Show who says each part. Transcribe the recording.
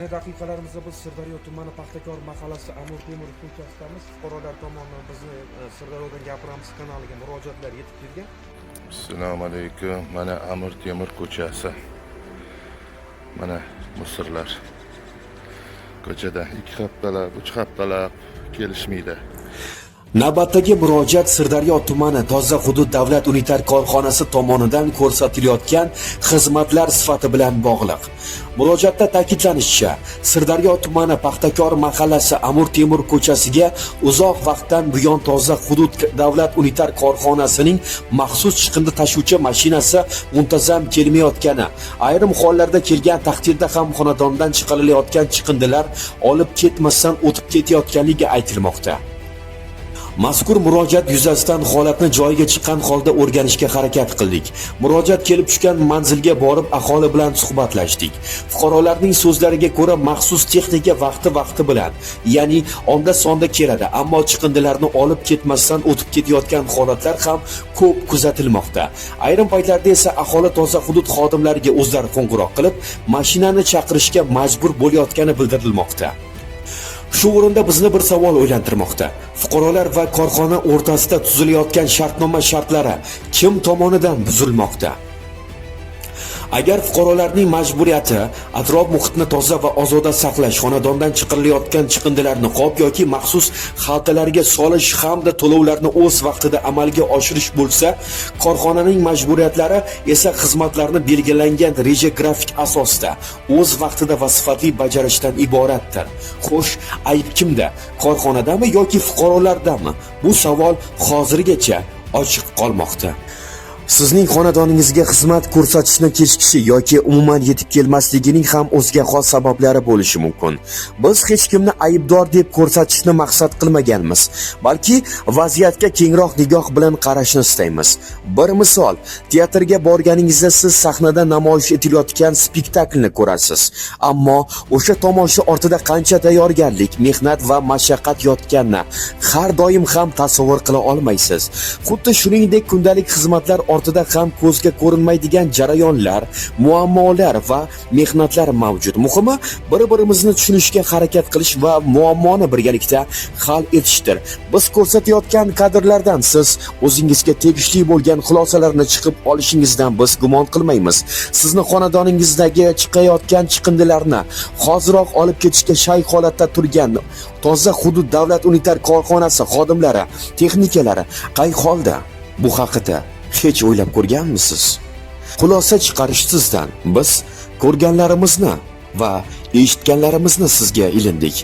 Speaker 1: Daqiqalarimizda biz Sirdaryo tumani Paxtakor mahallasi Amur Temur ko'chasidamiz. Fuqarolar tomonidan bizni Sirdaryodan gapiramiz kanaliga murojaatlar yetib kelgan.
Speaker 2: Assalomu alaykum. Mana Amur Temur ko'chasi. Mana musirlar. Ko'chada 2 haftalab, 3 haftalab kelishmaydi.
Speaker 3: Navbatdagi murojaat Sirdaryo tumani Toza hudud davlat unitar korxonasi tomonidan ko'rsatilayotgan xizmatlar sifati bilan bog'liq. Murojaatda ta'kidlanishicha, Sirdaryo tumani Paxtakor mahallasi Amur Temur ko'chasiga uzoq vaqtdan buyon Toza hudud davlat unitar korxonasining maxsus chiqindi tashuvchi mashinasi muntazam kelmayotgani, ayrim hollarda kelgan taqdirda ham xonadondan chiqarilayotgan chiqindilar olib ketmasdan o'tib ketayotganligi aytilmoqda. Mazkur murojaat yuzasidan holatni joyiga chiqqan holda o'rganishga harakat qildik. Murojaat kelib tushgan manzilga borib aholi bilan suhbatlashdik. Fuqarolarning so'zlariga ko'ra maxsus texnika vaqti bilan, ya'ni onda sonda keladi, ammo chiqindilarni olib ketmasdan o'tib ketayotgan holatlar ham ko'p kuzatilmoqda. Ayrim paytlarda esa aholi Toza hudud xodimlariga o'zlari qo'ng'iroq qilib, mashinani chaqirishga majbur bo'layotgani bildirilmoqda. Shu o'rinda bizni bir savol o'ylantirmoqda. Fuqarolar va korxona o'rtasida tuzilayotgan shartnoma shartlari kim tomonidan buzilmoqda? Agar fuqarolarning majburiyati atrof muhitni toza va ozoda saqlash, xonadondan chiqarilayotgan chiqindilarni qop yoki maxsus xaltalarga solish hamda to'lovlarni o'z vaqtida amalga oshirish bo'lsa, korxonaning majburiyatlari esa xizmatlarni belgilangan reja grafik asosida o'z vaqtida va sifatli bajarishdan iboratdir. Xo'sh, ayb kimda? Korxonadami yoki fuqarolardami? Bu savol hozirgacha ochiq qolmoqda. Sizning xonadoningizga xizmat ko'rsatishni kechikishi yoki umuman yetib kelmasligining ham o'ziga xos sabablari bo'lishi mumkin. Biz hech kimni aybdor deb ko'rsatishni maqsad qilmaganmiz, balki vaziyatga kengroq nigoh bilan qarashni istaymiz. Bir misol, teatrga borganingizda siz sahnada namoyish etilayotgan spektaklni ko'rasiz, ammo o'sha tomosha ortida qancha tayyorgarlik, mehnat va mashaqqat yotganini har doim ham tasavvur qila olmaysiz. Xuddi shuningdek, kundalik xizmatlar ortida ham ko'zga ko'rinmaydigan jarayonlar, muammolar va mehnatlar mavjud. Muhimi, bir-birimizni tushunishga harakat qilish va muammoni birgalikda hal etishdir. Biz ko'rsatayotgan kadrlardan siz o'zingizga tegishli bo'lgan xulosalarni chiqib olishingizdan biz gumon qilmaymiz. Sizni xonadoningizdagi chiqayotgan chiqindilarni hoziroq olib ketishga shay holatda turgan Toza hudud davlat unitar korxonasi xodimlari, texnikalari qay holda? Bu haqida hech o'ylab ko'rganmisiz? Xulosa chiqarish sizdan. Biz ko'rganlarimizni va eshitganlarimizni sizga ilindik.